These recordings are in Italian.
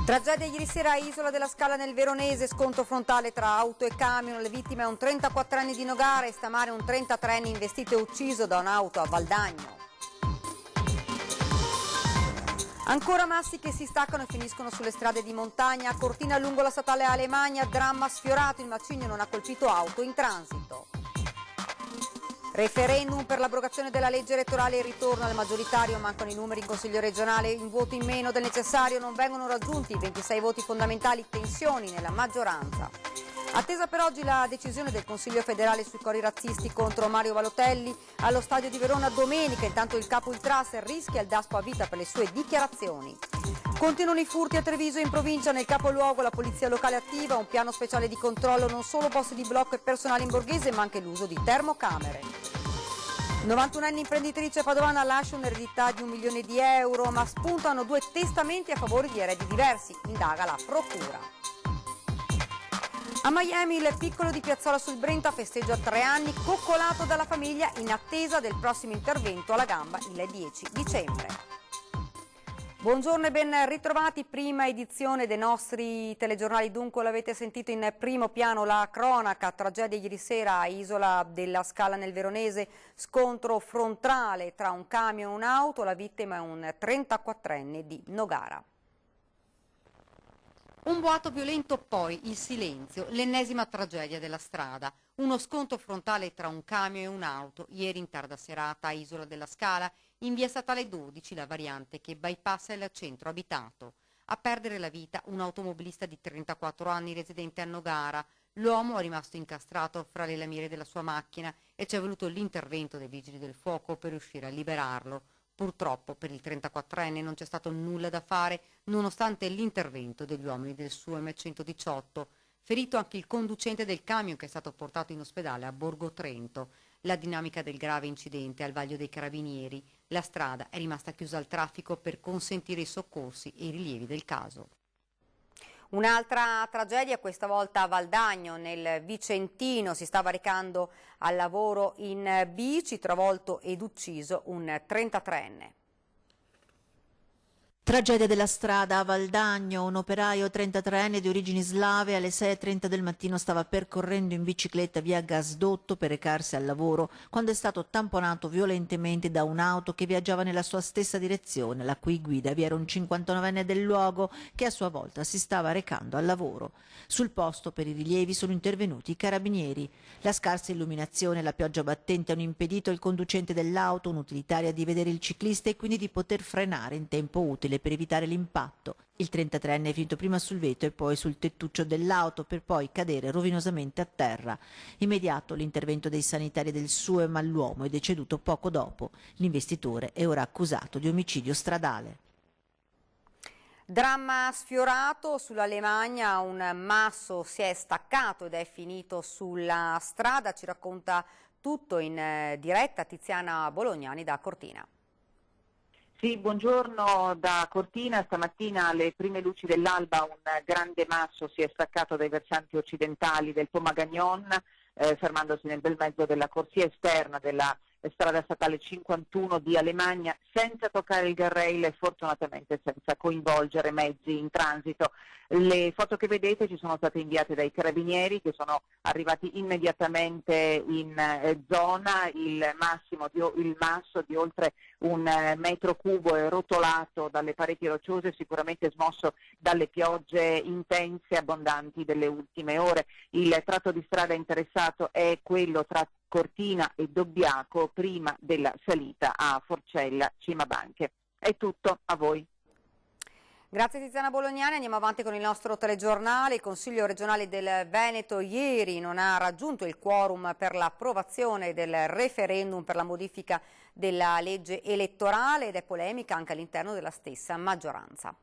Tragedia ieri sera a Isola della Scala nel Veronese, scontro frontale tra auto e camion, le vittime un 34enne di Nogara e stamane un 33enne investito e ucciso da un'auto a Valdagno. Ancora massi che si staccano e finiscono sulle strade di montagna, a Cortina lungo la statale Alemagna, dramma sfiorato, il macigno non ha colpito auto in transito. Referendum per l'abrogazione della legge elettorale e ritorno al maggioritario, mancano i numeri in Consiglio regionale, un voto in meno del necessario, non vengono raggiunti i 26 voti fondamentali, tensioni nella maggioranza. Attesa per oggi la decisione del Consiglio federale sui cori razzisti contro Mario Balotelli, allo stadio di Verona domenica, intanto il capo Ultras rischia il daspo a vita per le sue dichiarazioni. Continuano i furti a Treviso e in provincia, nel capoluogo la polizia locale attiva, un piano speciale di controllo, non solo posti di blocco e personale in borghese ma anche l'uso di termocamere. 91enne imprenditrice padovana lascia un'eredità di 1 milione di euro, ma spuntano 2 testamenti a favore di eredi diversi, indaga la procura. A Miami il piccolo di Piazzola sul Brenta festeggia 3 anni, coccolato dalla famiglia in attesa del prossimo intervento alla gamba il 10 dicembre. Buongiorno e ben ritrovati, prima edizione dei nostri telegiornali. Dunque l'avete sentito in primo piano la cronaca, tragedia ieri sera a Isola della Scala nel Veronese, scontro frontale tra un camion e un'auto, la vittima è un 34enne di Nogara. Un boato violento, poi il silenzio, l'ennesima tragedia della strada. Uno scontro frontale tra un camion e un'auto, ieri in tarda serata a Isola della Scala, in via statale 12, la variante che bypassa il centro abitato. A perdere la vita un automobilista di 34 anni residente a Nogara. L'uomo è rimasto incastrato fra le lamiere della sua macchina e ci è voluto l'intervento dei vigili del fuoco per riuscire a liberarlo. Purtroppo per il 34enne non c'è stato nulla da fare nonostante l'intervento degli uomini del suo M118. Ferito anche il conducente del camion che è stato portato in ospedale a Borgo Trento. La dinamica del grave incidente al vaglio dei Carabinieri. La strada è rimasta chiusa al traffico per consentire i soccorsi e i rilievi del caso. Un'altra tragedia, questa volta a Valdagno, nel Vicentino, si stava recando al lavoro in bici, travolto ed ucciso un 33enne. Tragedia della strada a Valdagno, un operaio 33enne di origini slave alle 6:30 del mattino stava percorrendo in bicicletta via Gasdotto per recarsi al lavoro quando è stato tamponato violentemente da un'auto che viaggiava nella sua stessa direzione, la cui guida vi era un 59enne del luogo che a sua volta si stava recando al lavoro. Sul posto per i rilievi sono intervenuti i carabinieri. La scarsa illuminazione e la pioggia battente hanno impedito al conducente dell'auto, un'utilitaria, di vedere il ciclista e quindi di poter frenare in tempo utile per evitare l'impatto. Il 33enne è finito prima sul vetro e poi sul tettuccio dell'auto per poi cadere rovinosamente a terra. Immediato l'intervento dei sanitari del SUE, ma l'uomo è deceduto poco dopo. L'investitore è ora accusato di omicidio stradale. Dramma sfiorato sull'Alemagna, un masso si è staccato ed è finito sulla strada, ci racconta tutto in diretta Tiziana Bolognani da Cortina. Sì, buongiorno da Cortina. Stamattina alle prime luci dell'alba un grande masso si è staccato dai versanti occidentali del Pomagagnon, fermandosi nel bel mezzo della corsia esterna della strada statale 51 di Alemagna, senza toccare il guardrail e fortunatamente senza coinvolgere mezzi in transito. Le foto che vedete ci sono state inviate dai carabinieri che sono arrivati immediatamente in zona. Il masso di oltre 1 metro cubo è rotolato dalle pareti rocciose, sicuramente smosso dalle piogge intense e abbondanti delle ultime ore. Il tratto di strada interessato è quello tra Cortina e Dobbiaco, prima della salita a Forcella Cimabanche. È tutto, a voi. Grazie Tiziana Bolognani, andiamo avanti con il nostro telegiornale. Il Consiglio regionale del Veneto ieri non ha raggiunto il quorum per l'approvazione del referendum per la modifica della legge elettorale ed è polemica anche all'interno della stessa maggioranza.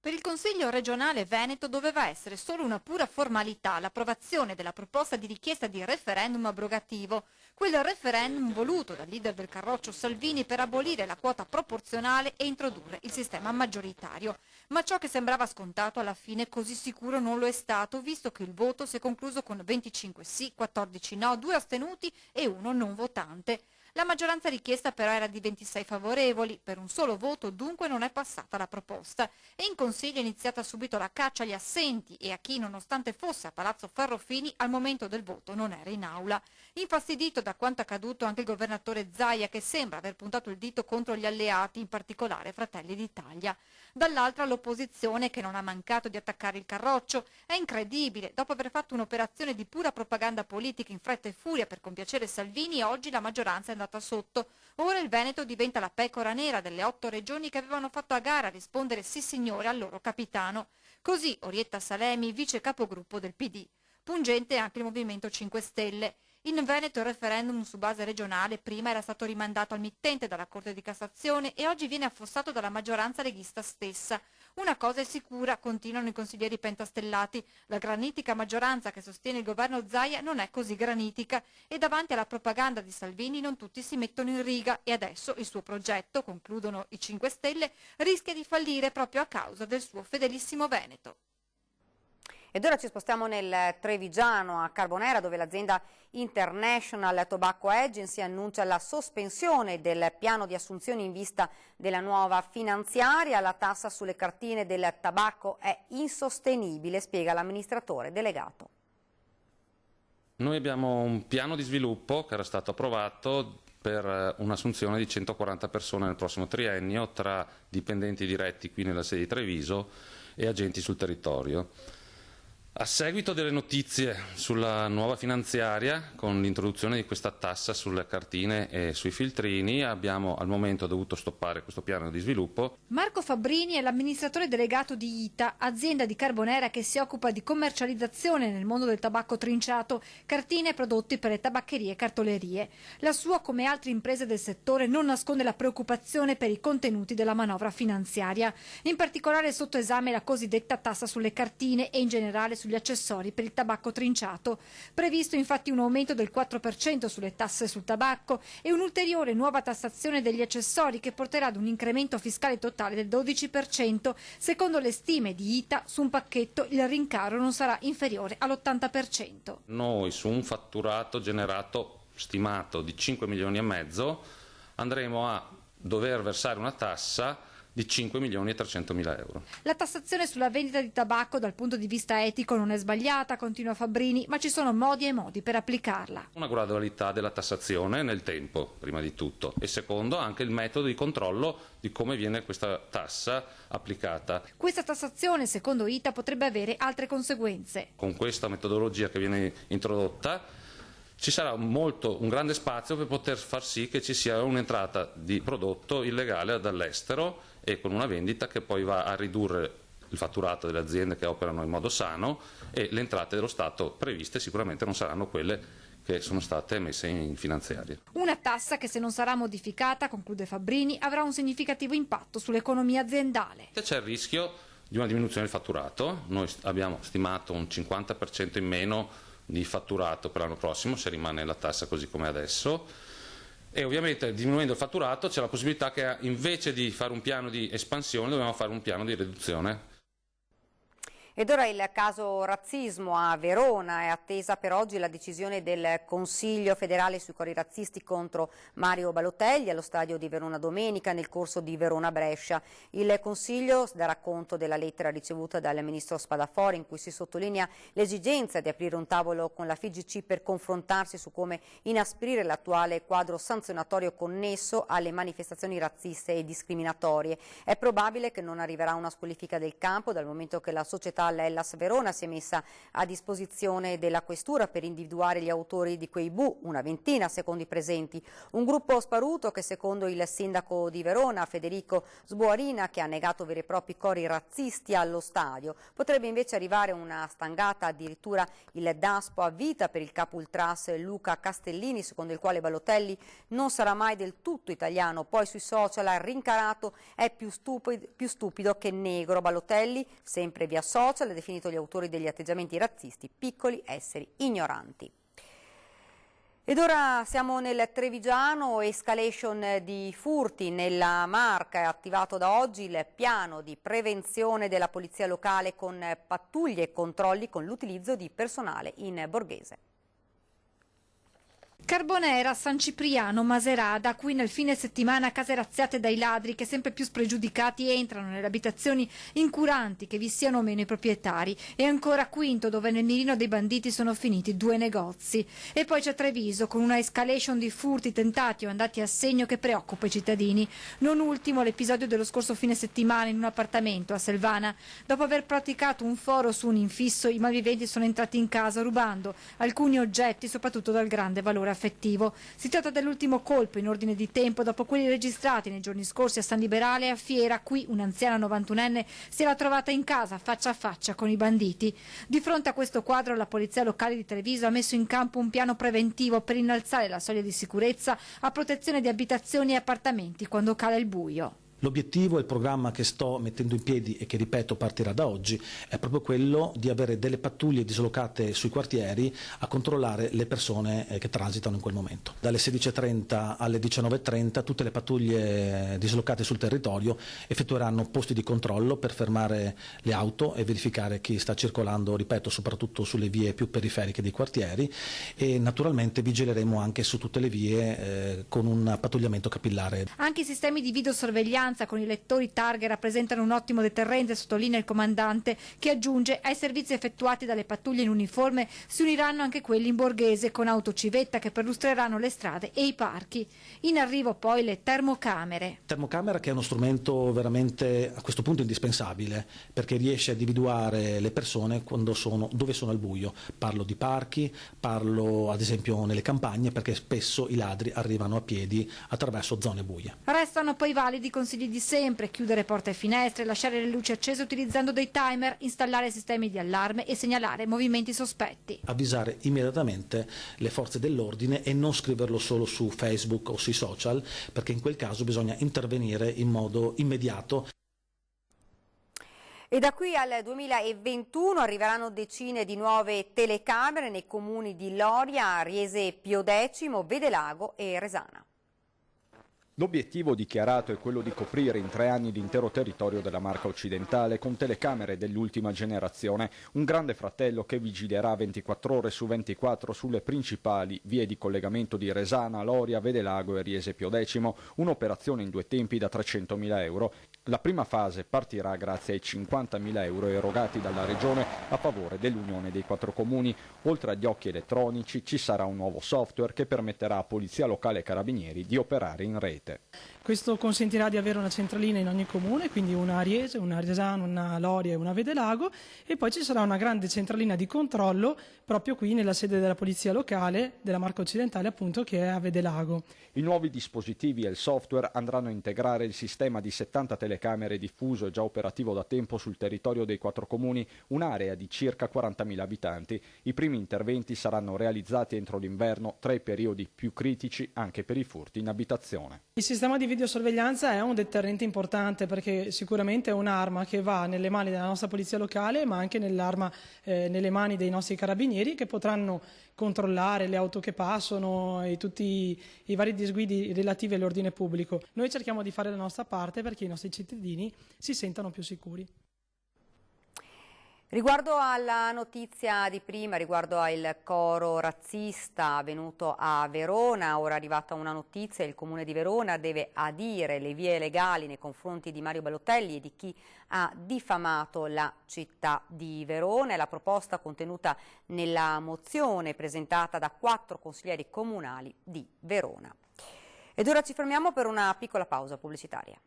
Per il Consiglio regionale Veneto doveva essere solo una pura formalità l'approvazione della proposta di richiesta di referendum abrogativo, quel referendum voluto dal leader del Carroccio Salvini per abolire la quota proporzionale e introdurre il sistema maggioritario. Ma ciò che sembrava scontato alla fine così sicuro non lo è stato, visto che il voto si è concluso con 25 sì, 14 no, 2 astenuti e 1 non votante. La maggioranza richiesta però era di 26 favorevoli, per un solo voto dunque non è passata la proposta e in Consiglio è iniziata subito la caccia agli assenti e a chi, nonostante fosse a Palazzo Farrofini, al momento del voto non era in aula. Infastidito da quanto accaduto anche il governatore Zaia, che sembra aver puntato il dito contro gli alleati, in particolare Fratelli d'Italia. Dall'altra l'opposizione, che non ha mancato di attaccare il Carroccio. È incredibile, dopo aver fatto un'operazione di pura propaganda politica in fretta e furia per compiacere Salvini, oggi la maggioranza è andata sotto. Ora il Veneto diventa la pecora nera delle 8 regioni che avevano fatto a gara a rispondere sì signore al loro capitano. Così Orietta Salemi, vice capogruppo del PD. Pungente anche il Movimento 5 Stelle. In Veneto il referendum su base regionale prima era stato rimandato al mittente dalla Corte di Cassazione e oggi viene affossato dalla maggioranza leghista stessa. Una cosa è sicura, continuano i consiglieri pentastellati, la granitica maggioranza che sostiene il governo Zaia non è così granitica e davanti alla propaganda di Salvini non tutti si mettono in riga e adesso il suo progetto, concludono i 5 Stelle, rischia di fallire proprio a causa del suo fedelissimo Veneto. Ed ora ci spostiamo nel Trevigiano, a Carbonera, dove l'azienda International Tobacco Agency annuncia la sospensione del piano di assunzioni in vista della nuova finanziaria. La tassa sulle cartine del tabacco è insostenibile, spiega l'amministratore delegato. Noi abbiamo un piano di sviluppo che era stato approvato per un'assunzione di 140 persone nel prossimo triennio tra dipendenti diretti qui nella sede di Treviso e agenti sul territorio. A seguito delle notizie sulla nuova finanziaria, con l'introduzione di questa tassa sulle cartine e sui filtrini, abbiamo al momento dovuto stoppare questo piano di sviluppo. Marco Fabbrini è l'amministratore delegato di ITA, azienda di Carbonera che si occupa di commercializzazione nel mondo del tabacco trinciato, cartine e prodotti per le tabaccherie e cartolerie. La sua, come altre imprese del settore, non nasconde la preoccupazione per i contenuti della manovra finanziaria. In particolare è sotto esame la cosiddetta tassa sulle cartine e in generale sugli accessori per il tabacco trinciato. Previsto infatti un aumento del 4% sulle tasse sul tabacco e un'ulteriore nuova tassazione degli accessori che porterà ad un incremento fiscale totale del 12%. Secondo le stime di ITA, su un pacchetto il rincaro non sarà inferiore all'80%. Noi su un fatturato generato stimato di 5 milioni e mezzo andremo a dover versare una tassa di 5 milioni e 300 mila euro. La tassazione sulla vendita di tabacco dal punto di vista etico non è sbagliata, continua Fabbrini, ma ci sono modi e modi per applicarla. Una gradualità della tassazione nel tempo, prima di tutto, e secondo anche il metodo di controllo di come viene questa tassa applicata. Questa tassazione, secondo ITA, potrebbe avere altre conseguenze. Con questa metodologia che viene introdotta ci sarà un grande spazio per poter far sì che ci sia un'entrata di prodotto illegale dall'estero e con una vendita che poi va a ridurre il fatturato delle aziende che operano in modo sano e le entrate dello Stato previste sicuramente non saranno quelle che sono state messe in finanziaria. Una tassa che se non sarà modificata, conclude Fabbrini, avrà un significativo impatto sull'economia aziendale. C'è il rischio di una diminuzione del fatturato, noi abbiamo stimato un 50% in meno di fatturato per l'anno prossimo se rimane la tassa così come adesso e ovviamente diminuendo il fatturato c'è la possibilità che invece di fare un piano di espansione dobbiamo fare un piano di riduzione. Ed ora il caso razzismo a Verona. È attesa per oggi la decisione del Consiglio federale sui cori razzisti contro Mario Balotelli allo stadio di Verona domenica nel corso di Verona-Brescia. Il Consiglio darà conto della lettera ricevuta dal ministro Spadafora in cui si sottolinea l'esigenza di aprire un tavolo con la FIGC per confrontarsi su come inasprire l'attuale quadro sanzionatorio connesso alle manifestazioni razziste e discriminatorie. È probabile che non arriverà una squalifica del campo dal momento che la società l'Hellas Verona si è messa a disposizione della questura per individuare gli autori di quei bu, una ventina secondo i presenti. Un gruppo sparuto che secondo il sindaco di Verona, Federico Sboarina, che ha negato veri e propri cori razzisti allo stadio, potrebbe invece arrivare una stangata, addirittura il DASPO a vita per il capo ultras Luca Castellini, secondo il quale Balotelli non sarà mai del tutto italiano. Poi sui social ha rincarato è più stupido che negro. Balotelli, sempre via social, ha definito gli autori degli atteggiamenti razzisti piccoli esseri ignoranti. Ed ora siamo nel Trevigiano, escalation di furti nella Marca. È attivato da oggi il piano di prevenzione della polizia locale con pattuglie e controlli con l'utilizzo di personale in borghese. Carbonera, San Cipriano, Macerata, qui nel fine settimana case razziate dai ladri che sempre più spregiudicati entrano nelle abitazioni incuranti che vi siano o meno i proprietari. E ancora Quinto, dove nel mirino dei banditi sono finiti 2 negozi. E poi c'è Treviso, con una escalation di furti tentati o andati a segno che preoccupa i cittadini. Non ultimo l'episodio dello scorso fine settimana in un appartamento a Selvana. Dopo aver praticato un foro su un infisso, i malviventi sono entrati in casa rubando alcuni oggetti, soprattutto dal grande valore affettivo. Si tratta dell'ultimo colpo in ordine di tempo dopo quelli registrati nei giorni scorsi a San Liberale e a Fiera. Qui un'anziana 91enne si era trovata in casa faccia a faccia con i banditi. Di fronte a questo quadro la polizia locale di Treviso ha messo in campo un piano preventivo per innalzare la soglia di sicurezza a protezione di abitazioni e appartamenti quando cala il buio. L'obiettivo e il programma che sto mettendo in piedi e che, ripeto, partirà da oggi è proprio quello di avere delle pattuglie dislocate sui quartieri a controllare le persone che transitano in quel momento. Dalle 16:30 alle 19:30 tutte le pattuglie dislocate sul territorio effettueranno posti di controllo per fermare le auto e verificare chi sta circolando, ripeto, soprattutto sulle vie più periferiche dei quartieri, e naturalmente vigileremo anche su tutte le vie con un pattugliamento capillare. Anche i sistemi di videosorveglianza con i lettori targhe rappresentano un ottimo deterrente, sottolinea il comandante, che aggiunge: ai servizi effettuati dalle pattuglie in uniforme si uniranno anche quelli in borghese con autocivetta che perlustreranno le strade e i parchi. In arrivo poi le termocamere. Termocamera che è uno strumento veramente a questo punto indispensabile, perché riesce a individuare le persone dove sono al buio. Parlo di parchi, parlo ad esempio nelle campagne, perché spesso i ladri arrivano a piedi attraverso zone buie. Restano poi validi consigli di sempre: chiudere porte e finestre, lasciare le luci accese utilizzando dei timer, installare sistemi di allarme e segnalare movimenti sospetti. Avvisare immediatamente le forze dell'ordine e non scriverlo solo su Facebook o sui social, perché in quel caso bisogna intervenire in modo immediato. E da qui al 2021 arriveranno decine di nuove telecamere nei comuni di Loria, Riese Pio X, Vedelago e Resana. L'obiettivo dichiarato è quello di coprire in 3 anni l'intero territorio della Marca occidentale con telecamere dell'ultima generazione, un grande fratello che vigilerà 24 ore su 24 sulle principali vie di collegamento di Resana, Loria, Vedelago e Riese Pio X, un'operazione in 2 tempi da 300.000 euro. La prima fase partirà grazie ai 50.000 euro erogati dalla Regione a favore dell'Unione dei 4 comuni. Oltre agli occhi elettronici ci sarà un nuovo software che permetterà a Polizia Locale e Carabinieri di operare in rete. Questo consentirà di avere una centralina in ogni comune, quindi una a Riese, una a Resano, una a Loria e una a Vedelago, e poi ci sarà una grande centralina di controllo proprio qui nella sede della Polizia Locale della Marca occidentale, appunto, che è a Vedelago. I nuovi dispositivi e il software andranno a integrare il sistema di 70 telecamere diffuso e già operativo da tempo sul territorio dei 4 comuni, un'area di circa 40.000 abitanti. I primi interventi saranno realizzati entro l'inverno, tra i periodi più critici anche per i furti in abitazione. Il sistema di videosorveglianza è un deterrente importante, perché sicuramente è un'arma che va nelle mani della nostra Polizia Locale, ma anche nelle mani dei nostri carabinieri, che potranno controllare le auto che passano e tutti i vari disguidi relativi all'ordine pubblico. Noi cerchiamo di fare la nostra parte perché i nostri cittadini si sentano più sicuri. Riguardo alla notizia di prima, riguardo al coro razzista avvenuto a Verona, ora è arrivata una notizia: il Comune di Verona deve adire le vie legali nei confronti di Mario Balotelli e di chi ha diffamato la città di Verona. È la proposta contenuta nella mozione presentata da 4 consiglieri comunali di Verona. Ed ora ci fermiamo per una piccola pausa pubblicitaria.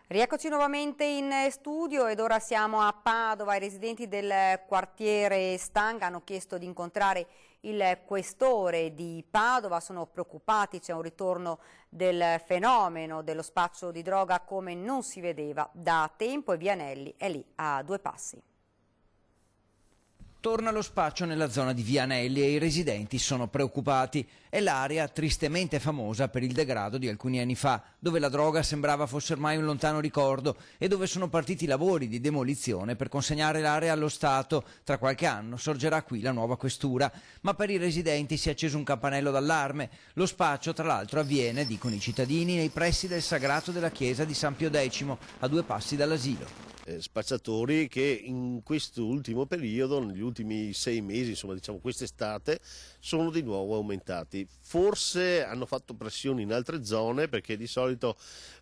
Rieccoci nuovamente in studio ed ora siamo a Padova. I residenti del quartiere Stanga hanno chiesto di incontrare il questore di Padova, sono preoccupati, c'è un ritorno del fenomeno dello spaccio di droga come non si vedeva da tempo e Vianelli è lì a 2 passi. Torna lo spaccio nella zona di Vianelli e i residenti sono preoccupati. È l'area tristemente famosa per il degrado di alcuni anni fa, dove la droga sembrava fosse ormai un lontano ricordo e dove sono partiti i lavori di demolizione per consegnare l'area allo Stato. Tra qualche anno sorgerà qui la nuova questura, ma per i residenti si è acceso un campanello d'allarme. Lo spaccio, tra l'altro, avviene, dicono i cittadini, nei pressi del sagrato della chiesa di San Pio X, a 2 passi dall'asilo. Spacciatori che in questo ultimo periodo, negli ultimi 6 mesi, insomma diciamo quest'estate, sono di nuovo aumentati. Forse hanno fatto pressioni in altre zone, perché di solito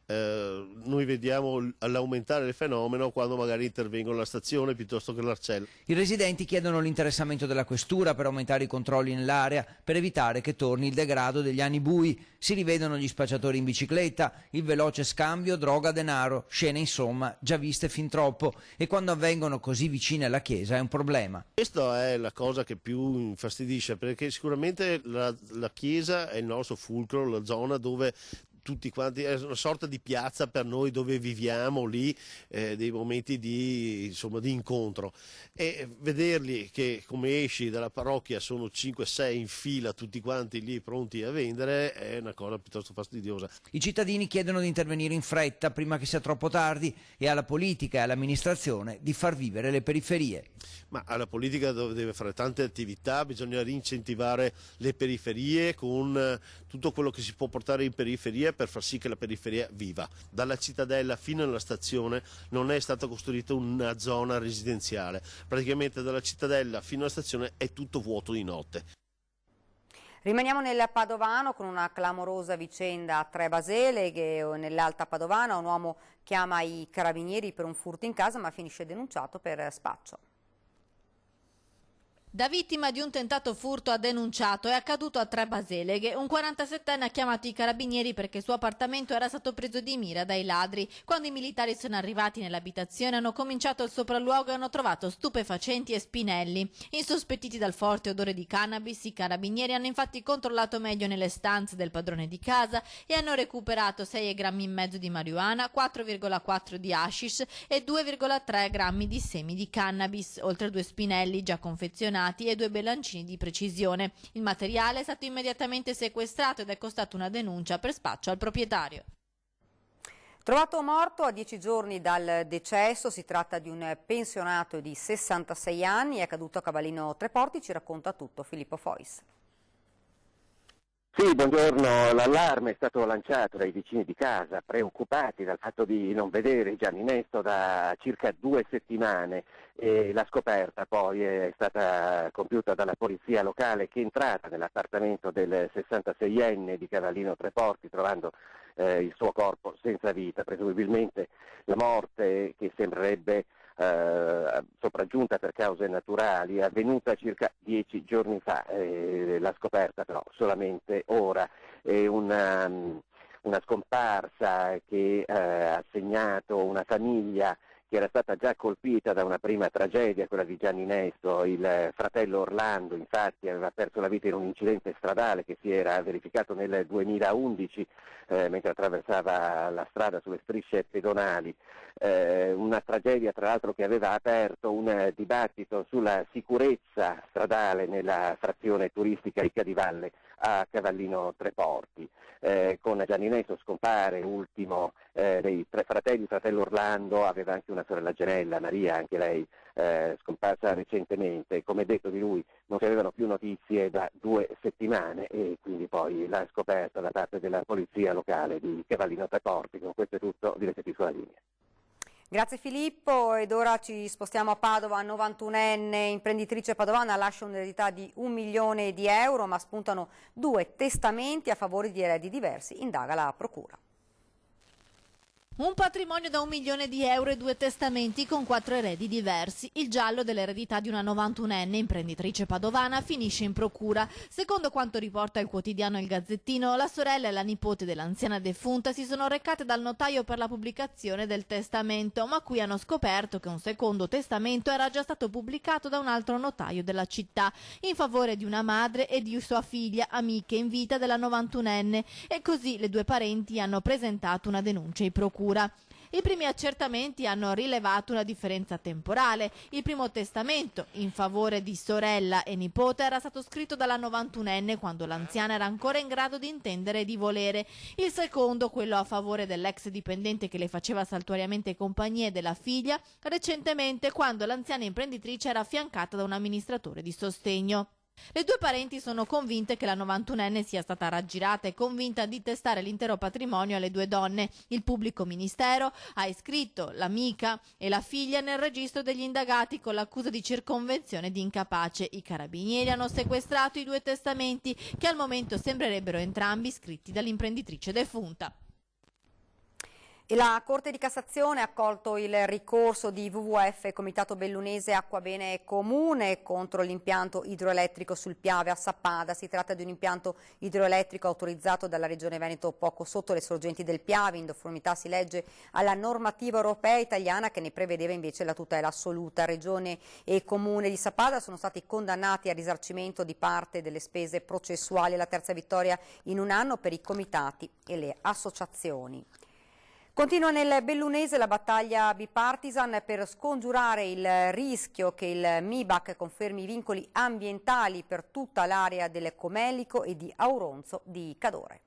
noi vediamo l'aumentare del fenomeno quando magari intervengono la stazione piuttosto che l'Arcella. I residenti chiedono l'interessamento della questura per aumentare i controlli nell'area, per evitare che torni il degrado degli anni bui. Si rivedono gli spacciatori in bicicletta, il veloce scambio droga-denaro, scene insomma già viste fin troppo, e quando avvengono così vicine alla chiesa è un problema. Questa è la cosa che più infastidisce, perché sicuramente la chiesa è il nostro fulcro, la zona dove tutti quanti, è una sorta di piazza per noi dove viviamo lì, dei momenti di incontro, e vederli che come esci dalla parrocchia sono 5-6 in fila tutti quanti lì pronti a vendere è una cosa piuttosto fastidiosa. I cittadini chiedono di intervenire in fretta prima che sia troppo tardi e alla politica e all'amministrazione di far vivere le periferie. Ma alla politica deve fare tante attività, bisogna rincentivare le periferie con tutto quello che si può portare in periferia per far sì che la periferia viva. Dalla cittadella fino alla stazione non è stata costruita una zona residenziale, praticamente dalla cittadella fino alla stazione è tutto vuoto di notte. Rimaniamo nel Padovano con una clamorosa vicenda a Trebaseleghe. Nell'Alta Padovana un uomo chiama i carabinieri per un furto in casa ma finisce denunciato per spaccio. Da vittima di un tentato furto ha denunciato, è accaduto a Trebaseleghe. Un 47enne ha chiamato i carabinieri perché il suo appartamento era stato preso di mira dai ladri. Quando i militari sono arrivati nell'abitazione hanno cominciato il sopralluogo e hanno trovato stupefacenti e spinelli. Insospettiti dal forte odore di cannabis, i carabinieri hanno infatti controllato meglio nelle stanze del padrone di casa e hanno recuperato 6,5 grammi di marijuana, 4,4 di hashish e 2,3 grammi di semi di cannabis, oltre a 2 spinelli già confezionati e 2 belancini di precisione. Il materiale è stato immediatamente sequestrato ed è costato una denuncia per spaccio al proprietario. Trovato morto a 10 giorni dal decesso, si tratta di un pensionato di 66 anni, è caduto a Cavallino Treporti, ci racconta tutto Filippo Fois. Sì, buongiorno. L'allarme è stato lanciato dai vicini di casa, preoccupati dal fatto di non vedere Gianni Nesto da circa 2 settimane, e la scoperta poi è stata compiuta dalla polizia locale, che è entrata nell'appartamento del 66enne di Cavallino Treporti trovando il suo corpo senza vita, presumibilmente la morte, che sembrerebbe sopraggiunta per cause naturali, è avvenuta circa 10 giorni fa, la scoperta però solamente ora. È una scomparsa che ha segnato una famiglia che era stata già colpita da una prima tragedia, quella di Gianni Nesto. Il fratello Orlando infatti aveva perso la vita in un incidente stradale che si era verificato nel 2011 mentre attraversava la strada sulle strisce pedonali. Una tragedia tra l'altro che aveva aperto un dibattito sulla sicurezza stradale nella frazione turistica Ricca di Valle a Cavallino Treporti. Con Gianni Nesto scompare l'ultimo dei 3 fratelli, il fratello Orlando aveva anche una sorella gemella, Maria, anche lei scomparsa recentemente. Come detto di lui non si avevano più notizie da 2 settimane e quindi poi la scoperta da parte della polizia locale di Cavallino Treporti. Con questo è tutto, direte più sulla linea. Grazie Filippo, ed ora ci spostiamo a Padova. 91enne imprenditrice padovana lascia un'eredità di 1 milione di euro, ma spuntano 2 testamenti a favore di eredi diversi, indaga la procura. Un patrimonio da 1 milione di euro e 2 testamenti con 4 eredi diversi. Il giallo dell'eredità di una 91enne imprenditrice padovana finisce in procura. Secondo quanto riporta il quotidiano Il Gazzettino, la sorella e la nipote dell'anziana defunta si sono recate dal notaio per la pubblicazione del testamento, ma qui hanno scoperto che un secondo testamento era già stato pubblicato da un altro notaio della città in favore di una madre e di sua figlia, amiche in vita della 91enne, e così le 2 parenti hanno presentato una denuncia in procura. I primi accertamenti hanno rilevato una differenza temporale. Il primo testamento in favore di sorella e nipote era stato scritto dalla 91enne quando l'anziana era ancora in grado di intendere e di volere. Il secondo, quello a favore dell'ex dipendente che le faceva saltuariamente compagnia e della figlia, recentemente quando l'anziana imprenditrice era affiancata da un amministratore di sostegno. Le due parenti sono convinte che la 91enne sia stata raggirata e convinta di testare l'intero patrimonio alle due donne. Il pubblico ministero ha iscritto l'amica e la figlia nel registro degli indagati con l'accusa di circonvenzione di incapace. I carabinieri hanno sequestrato i due testamenti che al momento sembrerebbero entrambi scritti dall'imprenditrice defunta. E la Corte di Cassazione ha accolto il ricorso di WWF, Comitato Bellunese Acquabene Comune, contro l'impianto idroelettrico sul Piave a Sappada. Si tratta di un impianto idroelettrico autorizzato dalla Regione Veneto poco sotto le sorgenti del Piave, in conformità, si legge, alla normativa europea e italiana che ne prevedeva invece la tutela assoluta. Regione e Comune di Sappada sono stati condannati al risarcimento di parte delle spese processuali, la terza vittoria in un anno per i comitati e le associazioni. Continua nel Bellunese la battaglia bipartisan per scongiurare il rischio che il MIBAC confermi i vincoli ambientali per tutta l'area del Comelico e di Auronzo di Cadore.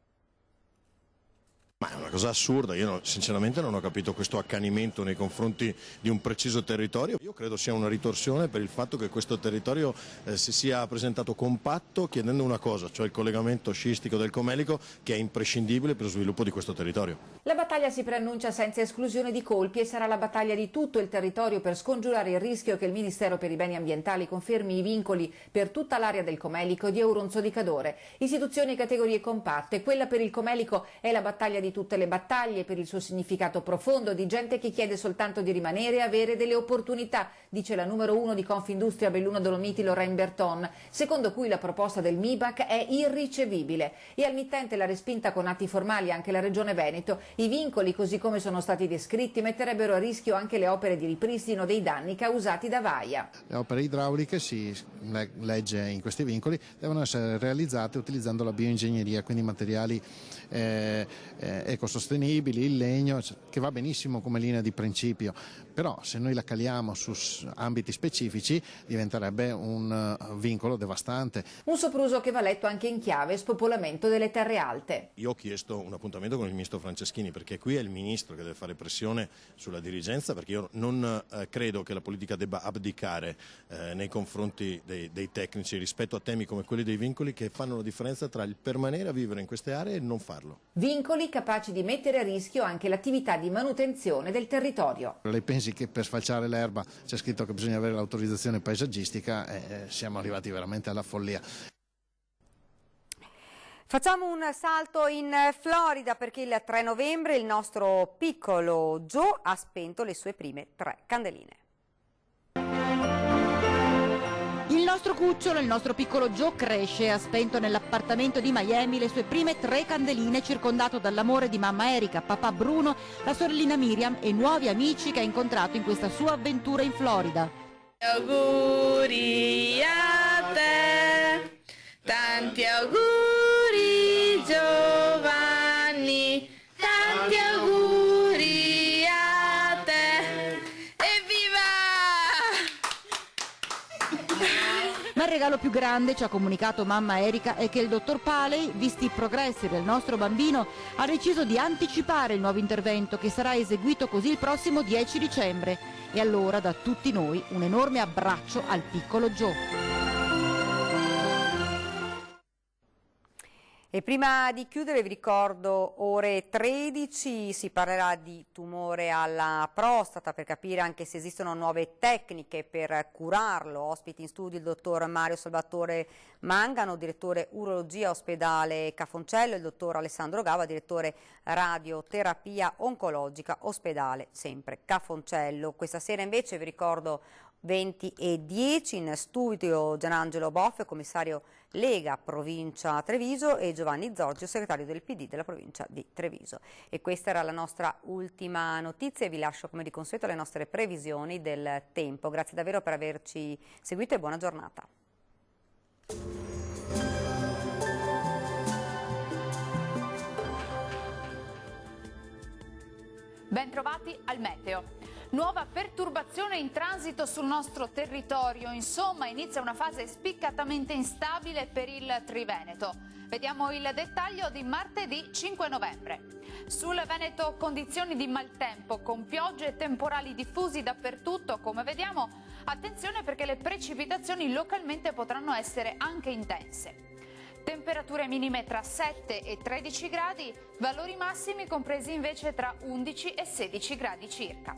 Ma è una cosa assurda, io sinceramente non ho capito questo accanimento nei confronti di un preciso territorio. Io credo sia una ritorsione per il fatto che questo territorio si sia presentato compatto chiedendo una cosa, cioè il collegamento sciistico del Comelico, che è imprescindibile per lo sviluppo di questo territorio. La battaglia si preannuncia senza esclusione di colpi e sarà la battaglia di tutto il territorio per scongiurare il rischio che il Ministero per i beni ambientali confermi i vincoli per tutta l'area del Comelico e di Auronzo di Cadore. Istituzioni e categorie compatte, quella per il Comelico è la battaglia di tutte le battaglie per il suo significato profondo, di gente che chiede soltanto di rimanere e avere delle opportunità, dice la numero 1 di Confindustria Belluno Dolomiti Lorraine Berton, secondo cui la proposta del MIBAC è irricevibile. E al mittente l'ha respinta con atti formali anche la Regione Veneto. I vincoli, così come sono stati descritti, metterebbero a rischio anche le opere di ripristino dei danni causati da Vaia. Le opere idrauliche, si legge in questi vincoli, devono essere realizzate utilizzando la bioingegneria, quindi materiali ecosostenibili, il legno, che va benissimo come linea di principio, però se noi la caliamo su ambiti specifici diventerebbe un vincolo devastante. Un sopruso che va letto anche in chiave spopolamento delle terre alte. Io ho chiesto un appuntamento con il ministro Franceschini, perché qui è il ministro che deve fare pressione sulla dirigenza, perché io non credo che la politica debba abdicare nei confronti dei tecnici rispetto a temi come quelli dei vincoli, che fanno la differenza tra il permanere a vivere in queste aree e il non farlo. Vincoli capaci di mettere a rischio anche l'attività di manutenzione del territorio. Lei pensi che per sfalciare l'erba c'è scritto che bisogna avere l'autorizzazione paesaggistica, siamo arrivati veramente alla follia. Facciamo un salto in Florida perché il 3 novembre il nostro piccolo Joe ha spento le sue prime 3 candeline. Il nostro cucciolo, il nostro piccolo Joe, cresce e ha spento nell'appartamento di Miami le sue prime 3 candeline, circondato dall'amore di mamma Erika, papà Bruno, la sorellina Miriam e nuovi amici che ha incontrato in questa sua avventura in Florida. Auguri a te, tanti auguri Giovanni, tanti auguri a te, evviva! Ma il regalo più grande, ci ha comunicato mamma Erika, è che il dottor Paley, visti i progressi del nostro bambino, ha deciso di anticipare il nuovo intervento che sarà eseguito così il prossimo 10 dicembre. E allora da tutti noi un enorme abbraccio al piccolo Joe. E prima di chiudere vi ricordo ore 13 si parlerà di tumore alla prostata per capire anche se esistono nuove tecniche per curarlo. Ospiti in studio il dottor Mario Salvatore Mangano, direttore urologia ospedale Cafoncello, e il dottor Alessandro Gava, direttore radioterapia oncologica ospedale sempre Cafoncello. Questa sera invece vi ricordo 20:10 in studio Gianangelo Boff, commissario Lega provincia Treviso, e Giovanni Zorgio, segretario del PD della provincia di Treviso. E questa era la nostra ultima notizia e vi lascio come di consueto le nostre previsioni del tempo. Grazie davvero per averci seguito e buona giornata. Bentrovati al meteo. Nuova perturbazione in transito sul nostro territorio, insomma inizia una fase spiccatamente instabile per il Triveneto. Vediamo il dettaglio di martedì 5 novembre. Sul Veneto condizioni di maltempo con piogge e temporali diffusi dappertutto, come vediamo. Attenzione perché le precipitazioni localmente potranno essere anche intense. Temperature minime tra 7 e 13 gradi, valori massimi compresi invece tra 11 e 16 gradi circa.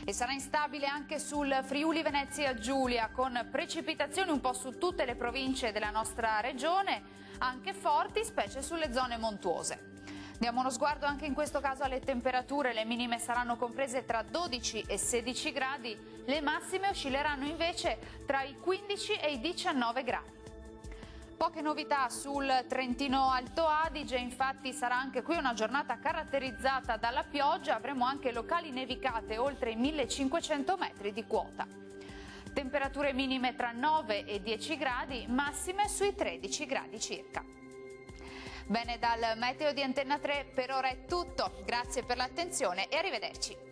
E sarà instabile anche sul Friuli Venezia Giulia, con precipitazioni un po' su tutte le province della nostra regione, anche forti, specie sulle zone montuose. Diamo uno sguardo anche in questo caso alle temperature, le minime saranno comprese tra 12 e 16 gradi, le massime oscilleranno invece tra i 15 e i 19 gradi. Poche novità sul Trentino Alto Adige, infatti sarà anche qui una giornata caratterizzata dalla pioggia, avremo anche locali nevicate oltre i 1500 metri di quota. Temperature minime tra 9 e 10 gradi, massime sui 13 gradi circa. Bene, dal meteo di Antenna 3 per ora è tutto, grazie per l'attenzione e arrivederci.